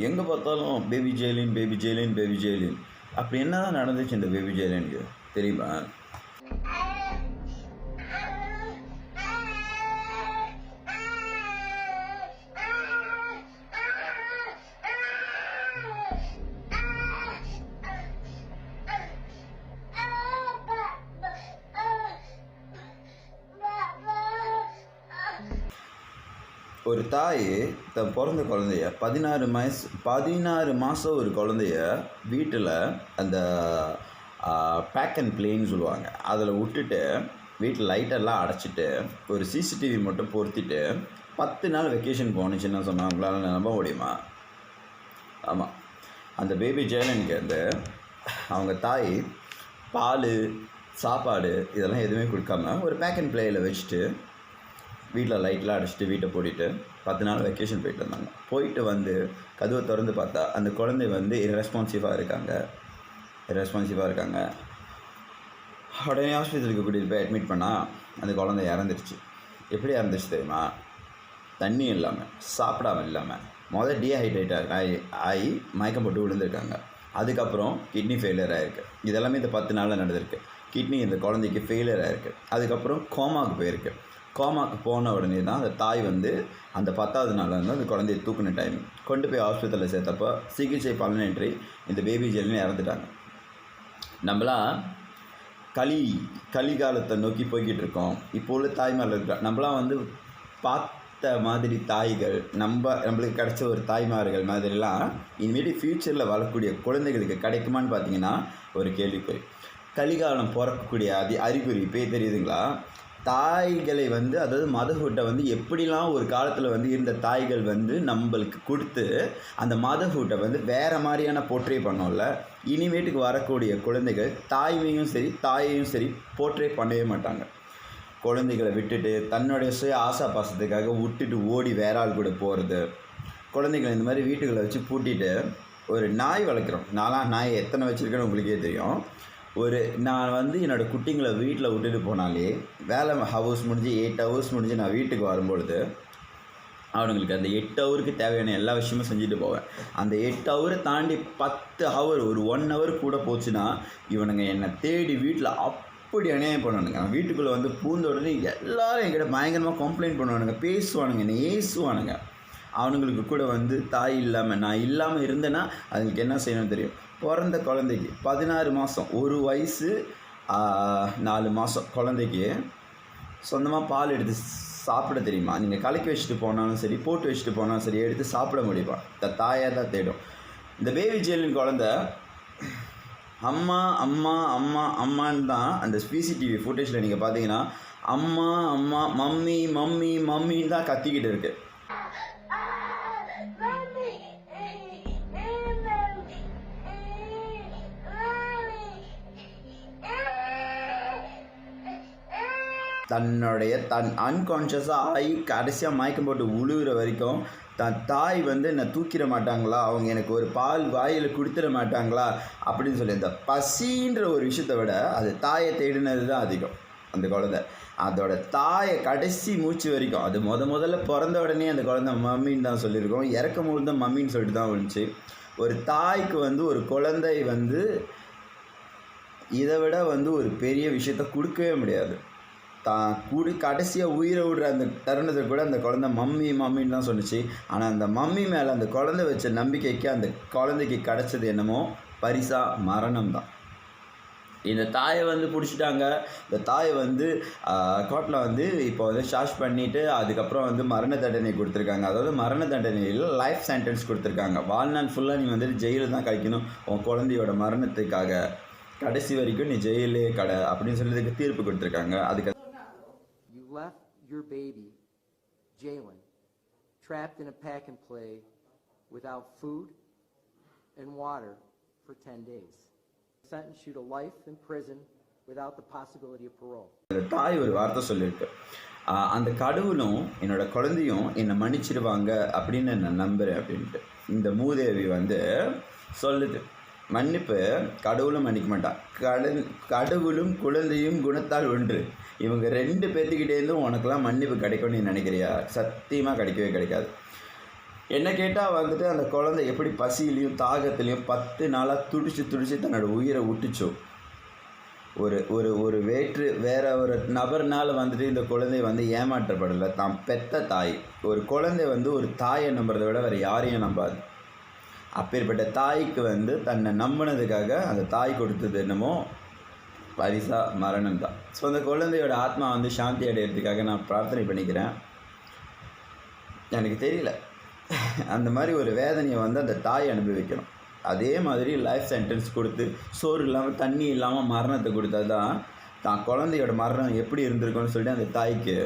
எங்கே பார்த்தாலும் baby ஜெயலின் baby ஜெயலின் baby ஜெயலின். அப்படி என்ன தான் நடந்துச்சு இந்த பேபி ஜெயலினுக்கு தெரியுமா? ஒரு தாய் தன் பிறந்த குழந்தைய 16 மாதம் ஒரு குழந்தைய வீட்டில் அந்த பேக் அண்ட் பிளேன்னு சொல்லுவாங்க, அதில் விட்டுட்டு வீட்டில் லைட்டெல்லாம் அடைச்சிட்டு ஒரு சிசிடிவி மட்டும் பொருத்திட்டு 10 நாள் வெக்கேஷன் போணுச்சுன்னு சொன்னால் அவங்களால நம்ப முடியுமா? ஆமாம், அந்த பேபி ஜெயலனுக்கு வந்து அவங்க தாய் பால் சாப்பாடு இதெல்லாம் எதுவுமே கொடுக்காம ஒரு பேக் அண்ட் பிளேயில் வச்சுட்டு வீட்டில் லைட்லாம் அடிச்சுட்டு வீட்டை போட்டிட்டு 10 நாள் வெக்கேஷன் போயிட்டு வந்தாங்க. போயிட்டு வந்து கதவை திறந்து பார்த்தா அந்த குழந்தை வந்து இரஸ்பான்சிவாக இருக்காங்க. உடனே ஹாஸ்பிட்டலுக்கு கூட்டிகிட்டு போய் அட்மிட் பண்ணால் அந்த குழந்தை இறந்துருச்சு. எப்படி இறந்துச்சு தெரியுமா? தண்ணி இல்லாமல், சாப்பிடாமல் இல்லாமல், டீஹைட்ரேட் ஆகி மயக்கம் போட்டு விழுந்திருக்காங்க. அதுக்கப்புறம் கிட்னி ஃபெயிலியர் ஆகிருக்கு. இதெல்லாமே இந்த 10 நாளில் நடந்திருக்கு. கிட்னி இந்த குழந்தைக்கு ஃபெயிலியர் ஆகிருக்கு. அதுக்கப்புறம் கோமாவுக்கு போயிருக்கு. கோமாவுக்கு போன உடனே தான் அந்த தாய் வந்து அந்த 10வது நாள் வந்து அந்த குழந்தைய தூக்குன டைம் கொண்டு போய் ஹாஸ்பிட்டலில் சேர்த்தப்போ சிகிச்சை பலனின்றி இந்த பேபி ஜெயலின் இறந்துட்டாங்க. நம்மளாம் கலிகாலத்தை நோக்கி போய்கிட்டு இருக்கோம். இப்போ உள்ள தாய்மார்கள் இருக்கிற நம்மளாம் வந்து பார்த்த மாதிரி தாய்கள் நம்மளுக்கு கிடைச்ச ஒரு தாய்மார்கள் மாதிரிலாம் இனிமேட்டு ஃப்யூச்சரில் வரக்கூடிய குழந்தைகளுக்கு கிடைக்குமான்னு பார்த்தீங்கன்னா ஒரு கேள்விக்குறி. கலிகாலம் பிறக்கக்கூடிய அறிகுறி இப்போ தெரியுதுங்களா? தாய்களை வந்து அதாவது மதர்ஹுட்டை வந்து எப்படிலாம் ஒரு காலத்தில் வந்து இருந்த தாய்கள் வந்து நம்மளுக்கு கொடுத்து அந்த மதர்ஹுட்டை வந்து வேறு மாதிரியான போர்ட்ரே பண்ணோம்ல, இனிமேட்டுக்கு வரக்கூடிய குழந்தைகள் தாய்மையும் சரி தாயையும் சரி போர்ட்ரே பண்ணவே மாட்டாங்க. குழந்தைகளை விட்டுட்டு தன்னுடைய சுய ஆசா பாசத்துக்காக விட்டுட்டு ஓடி வேற ஆள் கூட போகிறது, குழந்தைகளை இந்த மாதிரி வீட்டுகளை வச்சு பூட்டிட்டு ஒரு நாய் வளர்க்குறோம். நாய் எத்தனை வச்சுருக்கேன்னு உங்களுக்கே தெரியும். நான் வந்து என்னோடய குட்டிங்களை வீட்டில் விட்டுட்டு போனாலே வேலை ஹவர்ஸ் முடிஞ்சு 8 ஹவர்ஸ் முடிஞ்சு நான் வீட்டுக்கு வரும்பொழுது அவனுங்களுக்கு அந்த 8 ஹவருக்கு தேவையான எல்லா விஷயமும் செஞ்சுட்டு போவேன். அந்த 8 ஹவரை தாண்டி 10 ஹவர் ஒரு 1 ஹவர் கூட போச்சுன்னா இவனுங்க என்னை தேடி வீட்டில் அப்படி அநியாயம் பண்ணுவானுங்க. வீட்டுக்குள்ளே வந்து பூந்த உடனே எல்லோரும் என்கிட்ட பயங்கரமாக கம்ப்ளைண்ட் பண்ணுவானுங்க, பேசுவானுங்க, என்னை ஏசுவானுங்க. அவனுங்களுக்கு கூட வந்து தாய் இல்லாமல் நான் இல்லாமல் இருந்தேன்னா அதுங்களுக்கு என்ன செய்யணும்னு தெரியும். பிறந்த குழந்தைக்கு 16 மாதம் 1 வயசு 4 மாதம் குழந்தைக்கு சொந்தமாக பால் எடுத்து சாப்பிட தெரியுமா? நீங்கள் கலக்கி வச்சுட்டு போனாலும் சரி, போட்டு வச்சுட்டு போனாலும் சரி, எடுத்து சாப்பிட முடியுமா? தாயாக தான் தேடும். இந்த பேபி ஜெயலின் குழந்தை அம்மா அம்மா அம்மா அம்மான்னு தான் அந்த சிசிடிவி ஃபுட்டேஜில் நீங்கள் பார்த்தீங்கன்னா அம்மா அம்மா மம்மி மம்மி மம்மின்னு தான் கத்திக்கிட்டு இருக்குது. தன் அன்கான்ஷியஸாக ஆகி கடைசியாக மயக்கம் போட்டு உழுகிற வரைக்கும் தன் தாய் வந்து என்னை தூக்கிட மாட்டாங்களா, அவங்க எனக்கு ஒரு பால் வாயில் கொடுத்துட மாட்டாங்களா அப்படின்னு சொல்லி அந்த பசின்ற ஒரு விஷயத்தை விட அது தாயை தேடினது தான் அதிகம். அந்த குழந்தை அதோட தாயை கடைசி மூச்சு வரைக்கும் அது முதல்ல பிறந்த உடனே அந்த குழந்தை மம்மின்னு தான் சொல்லியிருக்கோம். இறக்கும் போது தான் மம்மின்னு சொல்லிட்டு தான் விழுந்துச்சு. ஒரு தாய்க்கு வந்து ஒரு குழந்தை வந்து இதை விட வந்து ஒரு பெரிய விஷயத்த கொடுக்கவே முடியாது. கடைசியாக உயிரை விடுற அந்த தருணத்தை கூட அந்த குழந்தை மம்மி மம்மின்னு தான் சொன்னிச்சு. ஆனால் அந்த மம்மி மேலே அந்த குழந்தை வச்ச நம்பிக்கைக்கு அந்த குழந்தைக்கு கிடச்சது என்னமோ பரிசாக மரணம் தான். இந்த தாயை வந்து பிடிச்சிட்டாங்க. இந்த தாயை வந்து கோர்ட்டில் வந்து இப்போ வந்து சார்ஜ் பண்ணிவிட்டு அதுக்கப்புறம் வந்து மரண தண்டனை கொடுத்துருக்காங்க. அதாவது மரண தண்டனையில் லைஃப் சென்டென்ஸ் கொடுத்துருக்காங்க. வாழ்நாள் ஃபுல்லாக நீ வந்துட்டு ஜெயிலில் தான் கழிக்கணும் உன் குழந்தையோட மரணத்துக்காக, கடைசி வரைக்கும் நீ ஜெயிலே கடை அப்படின்னு சொல்லி தீர்ப்பு கொடுத்துருக்காங்க. அதுக்கு left your baby, Jalen, trapped in a pack and play without food and water for 10 days. Sentenced you to life in prison without the possibility of parole. அந்த தாய் ஒரு வார்த்தை சொல்லியிருக்கு, அந்த கடவுளும் என்னோட குழந்தையும் என்னை மன்னிச்சிடுவாங்க அப்படின்னு நான் நம்புகிறேன் அப்படின்ட்டு. இந்த மூதேவி வந்து சொல்லுது, மன்னிப்பு கடவுளும் மன்னிக்க மாட்டான், கடவுளும் குழந்தையும் குணத்தால் ஒன்று. இவங்க 2 பேர்த்துக்கிட்டேருந்தும் உனக்கெல்லாம் மன்னிப்பு கிடைக்கும்னு நீ நினைக்கிறியா? சத்தியமாக கிடைக்கவே கிடைக்காது. என்ன கேட்டால் வந்துட்டு அந்த குழந்தை எப்படி பசியிலையும் தாகத்துலேயும் 10 நாளாக துடிச்சு தன்னோட உயிரை விட்டுச்சோ, ஒரு ஒரு ஒரு வேற ஒரு நபர்னால் வந்துட்டு இந்த குழந்தை வந்து ஏமாற்றப்படலை. தான் பெத்த தாய். ஒரு குழந்தை வந்து ஒரு தாயை நம்புறதை விட வேறு யாரையும் நம்பாது. அப்பேற்பட்ட தாய்க்கு வந்து தன்னை நம்பினதுக்காக அந்த தாய் கொடுத்தது என்னமோ பரிசா மரணம் தான். ஸோ அந்த குழந்தையோட ஆத்மா வந்து சாந்தி அடையிறதுக்காக நான் பிரார்த்தனை பண்ணிக்கிறேன். எனக்கு தெரியல, அந்த மாதிரி ஒரு வேதனையை வந்து அந்த தாய் அனுபவிக்கணும். அதே மாதிரி லைஃப் சென்டென்ஸ் கொடுத்து சோறு இல்லாமல் தண்ணி இல்லாமல் மரணத்தை கொடுத்தா தான் தான் குழந்தையோட மரணம் எப்படி இருந்திருக்கும்னு சொல்லிட்டு அந்த தாய்க்கு